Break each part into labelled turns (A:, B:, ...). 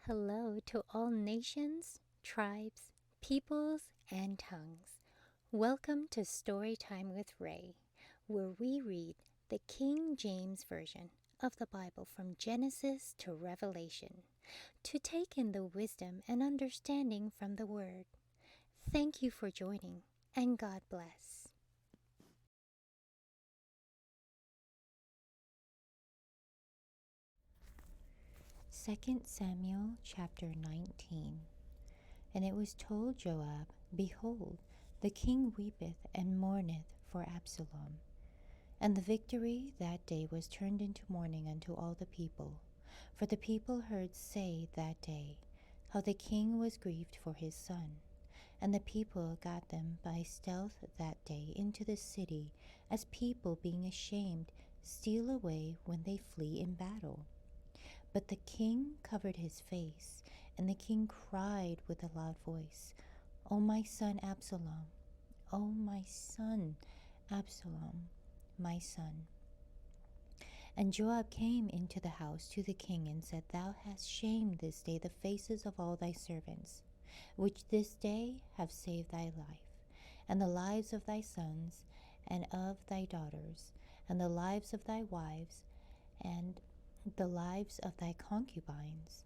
A: Hello to all nations, tribes, peoples, and tongues. Welcome to Storytime with Ray, where we read the King James Version of the Bible from Genesis to Revelation to take in the wisdom and understanding from the Word. Thank you for joining, and God bless. 2 Samuel chapter 19. And it was told Joab, Behold, the king weepeth and mourneth for Absalom. And the victory that day was turned into mourning unto all the people. For the people heard say that day, how the king was grieved for his son. And the people got them by stealth that day into the city, as people being ashamed steal away when they flee in battle. But the king covered his face, and the king cried with a loud voice, O my son Absalom, O my son Absalom, my son. And Joab came into the house to the king and said, Thou hast shamed this day the faces of all thy servants, which this day have saved thy life, and the lives of thy sons, and of thy daughters, and the lives of thy wives, and the lives of thy concubines,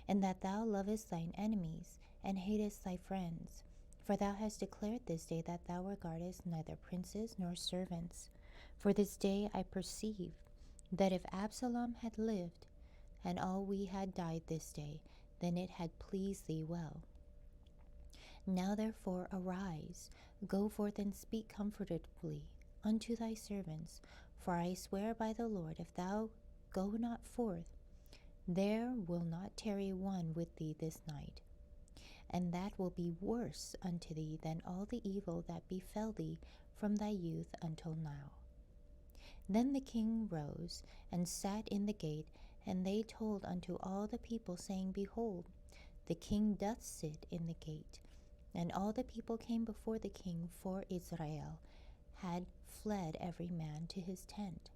A: and that thou lovest thine enemies, and hatest thy friends. For thou hast declared this day that thou regardest neither princes nor servants. For this day I perceive that if Absalom had lived, and all we had died this day, then it had pleased thee well. Now therefore arise, go forth and speak comfortably unto thy servants. For I swear by the Lord, if thou go not forth, there will not tarry one with thee this night. And that will be worse unto thee than all the evil that befell thee from thy youth until now. Then the king rose and sat in the gate, and they told unto all the people, saying, Behold, the king doth sit in the gate. And all the people came before the king, for Israel had fled every man to his tent.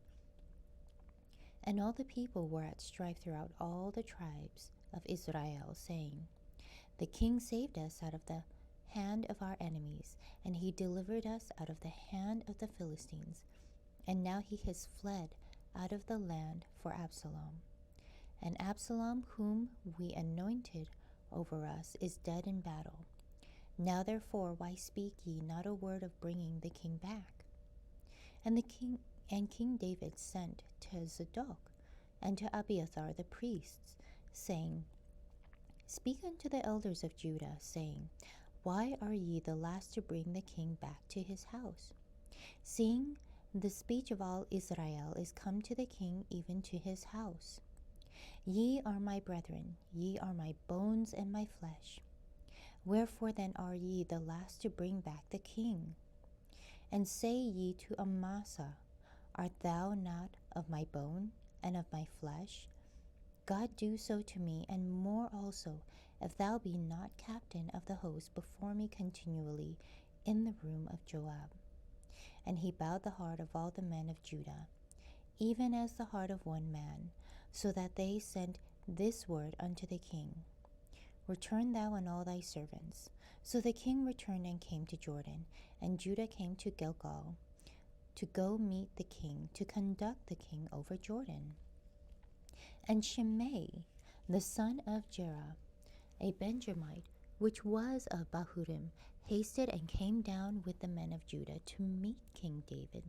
A: And all the people were at strife throughout all the tribes of Israel, saying, The king saved us out of the hand of our enemies, and he delivered us out of the hand of the Philistines. And now he has fled out of the land for Absalom. And Absalom, whom we anointed over us, is dead in battle. Now therefore, why speak ye not a word of bringing the king back? And King David sent to Zadok and to Abiathar the priests, saying, Speak unto the elders of Judah, saying, Why are ye the last to bring the king back to his house? Seeing the speech of all Israel is come to the king, even to his house. Ye are my brethren, ye are my bones and my flesh. Wherefore then are ye the last to bring back the king? And say ye to Amasa, Art thou not of my bone and of my flesh? God do so to me, and more also, if thou be not captain of the host before me continually in the room of Joab. And he bowed the heart of all the men of Judah, even as the heart of one man, so that they sent this word unto the king, Return thou and all thy servants. So the king returned and came to Jordan, and Judah came to Gilgal, to go meet the king, to conduct the king over Jordan. And Shimei, the son of Gera, a Benjamite, which was of Bahurim, hasted and came down with the men of Judah to meet King David.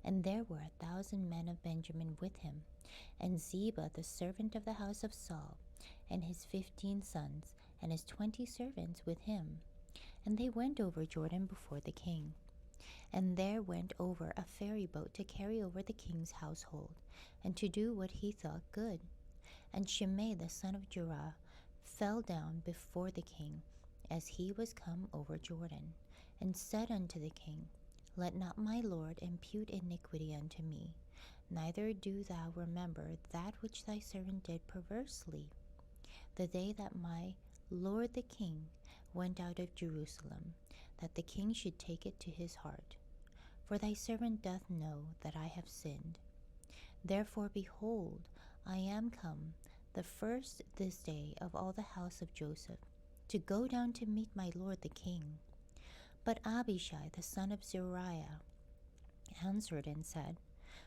A: And there were 1,000 men of Benjamin with him, and Ziba the servant of the house of Saul, and his 15 sons, and his 20 servants with him. And they went over Jordan before the king. And there went over a ferry boat to carry over the king's household, and to do what he thought good. And Shimei the son of Gera fell down before the king, as he was come over Jordan, and said unto the king, Let not my lord impute iniquity unto me, neither do thou remember that which thy servant did perversely, the day that my lord the king went out of Jerusalem, that the king should take it to his heart. For thy servant doth know that I have sinned. Therefore, behold, I am come, the first this day of all the house of Joseph, to go down to meet my lord the king. But Abishai the son of Zeruiah answered and said,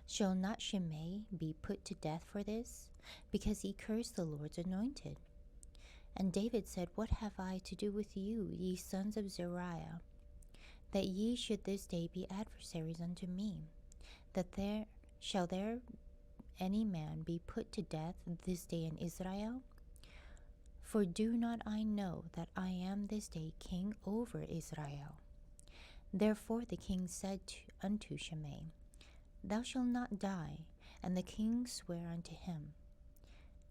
A: Shall not Shimei be put to death for this, because he cursed the Lord's anointed? And David said, What have I to do with you, ye sons of Zeruiah, that ye should this day be adversaries unto me? That shall there any man be put to death this day in Israel? For do not I know that I am this day king over Israel? Therefore the king said unto Shimei, Thou shalt not die. And the king sware unto him.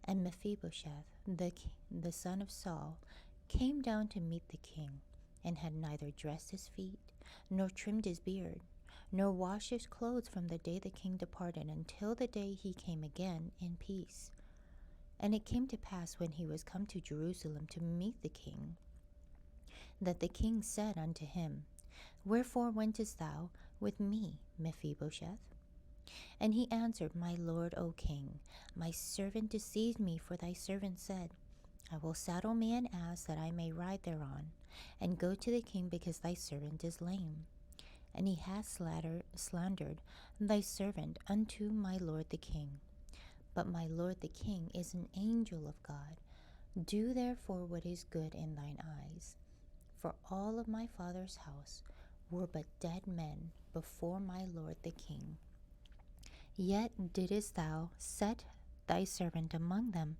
A: And Mephibosheth, the son of Saul, came down to meet the king, and had neither dressed his feet, nor trimmed his beard, nor washed his clothes from the day the king departed until the day he came again in peace. And it came to pass, when he was come to Jerusalem to meet the king, that the king said unto him, Wherefore wentest thou with me, Mephibosheth? And he answered, My lord, O king, my servant deceived me, for thy servant said, I will saddle me an ass, that I may ride thereon, and go to the king, because thy servant is lame. And he hath slandered thy servant unto my lord the king. But my lord the king is an angel of God. Do therefore what is good in thine eyes. For all of my father's house were but dead men before my lord the king. Yet didst thou set thy servant among them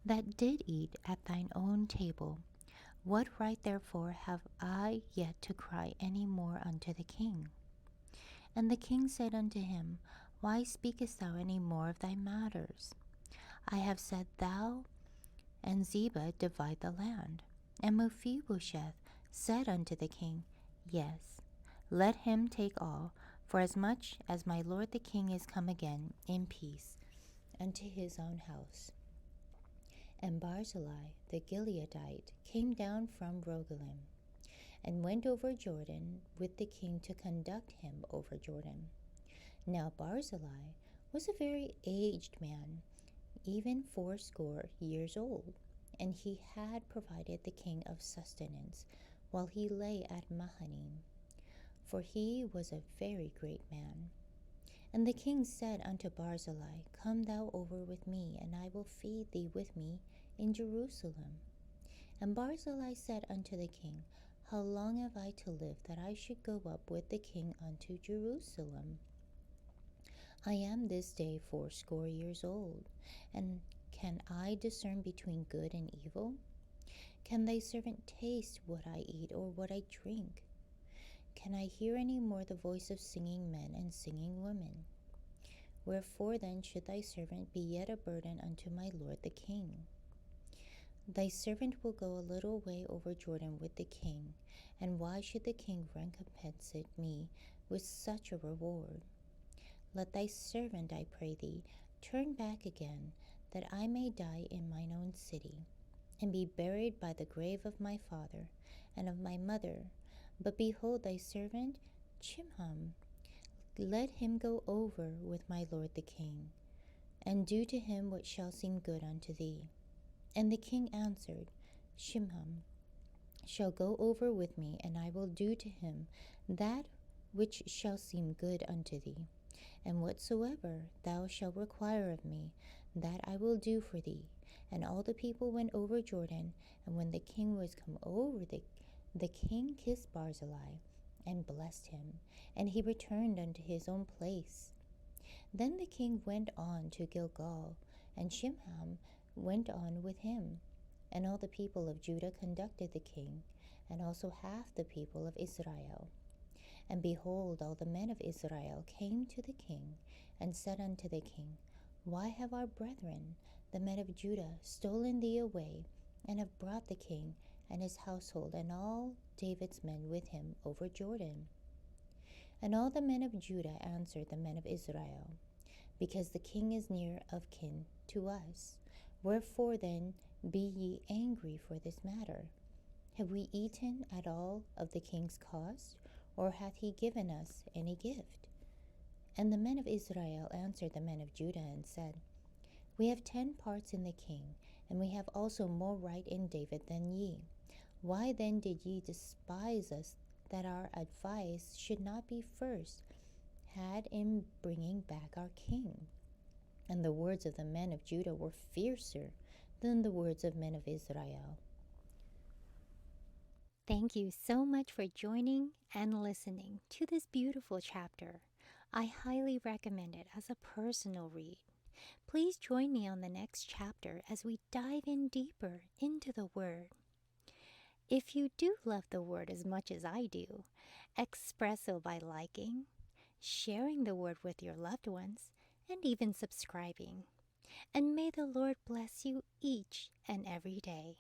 A: that did eat at thine own table. What right therefore have I yet to cry any more unto the king? And the king said unto him, Why speakest thou any more of thy matters? I have said, Thou and Ziba divide the land. And Mephibosheth said unto the king, Yes, let him take all, for as much as my lord the king is come again in peace unto his own house. And Barzillai the Gileadite came down from Rogelim, and went over Jordan with the king to conduct him over Jordan. Now Barzillai was a very aged man, even 80 years old, and he had provided the king of sustenance while he lay at Mahanaim, for he was a very great man. And the king said unto Barzillai, Come thou over with me, and I will feed thee with me in Jerusalem. And Barzillai said unto the king, How long have I to live, that I should go up with the king unto Jerusalem? I am this day 80 years old, and can I discern between good and evil? Can thy servant taste what I eat or what I drink? Can I hear any more the voice of singing men and singing women? Wherefore then should thy servant be yet a burden unto my lord the king? Thy servant will go a little way over Jordan with the king, and why should the king recompense me with such a reward? Let thy servant, I pray thee, turn back again, that I may die in mine own city, and be buried by the grave of my father and of my mother. But behold, thy servant Chimham, let him go over with my lord the king, and do to him what shall seem good unto thee. And the king answered, Chimham shall go over with me, and I will do to him that which shall seem good unto thee. And whatsoever thou shalt require of me, that I will do for thee. And all the people went over Jordan, and when the king was come over, the king kissed Barzillai, and blessed him, and he returned unto his own place. Then the king went on to Gilgal, and Chimham went on with him. And all the people of Judah conducted the king, and also half the people of Israel. And behold, all the men of Israel came to the king, and said unto the king, Why have our brethren, the men of Judah, stolen thee away, and have brought the king and his household, and all David's men with him, over Jordan? And all the men of Judah answered the men of Israel, Because the king is near of kin to us. Wherefore then be ye angry for this matter? Have we eaten at all of the king's cost, or hath he given us any gift? And the men of Israel answered the men of Judah, and said, We have 10 parts in the king, and we have also more right in David than ye. Why then did ye despise us, that our advice should not be first had in bringing back our king? And the words of the men of Judah were fiercer than the words of men of Israel. Thank you so much for joining and listening to this beautiful chapter. I highly recommend it as a personal read. Please join me on the next chapter as we dive in deeper into the Word. If you do love the Word as much as I do, express so by liking, sharing the Word with your loved ones, and even subscribing. And may the Lord bless you each and every day.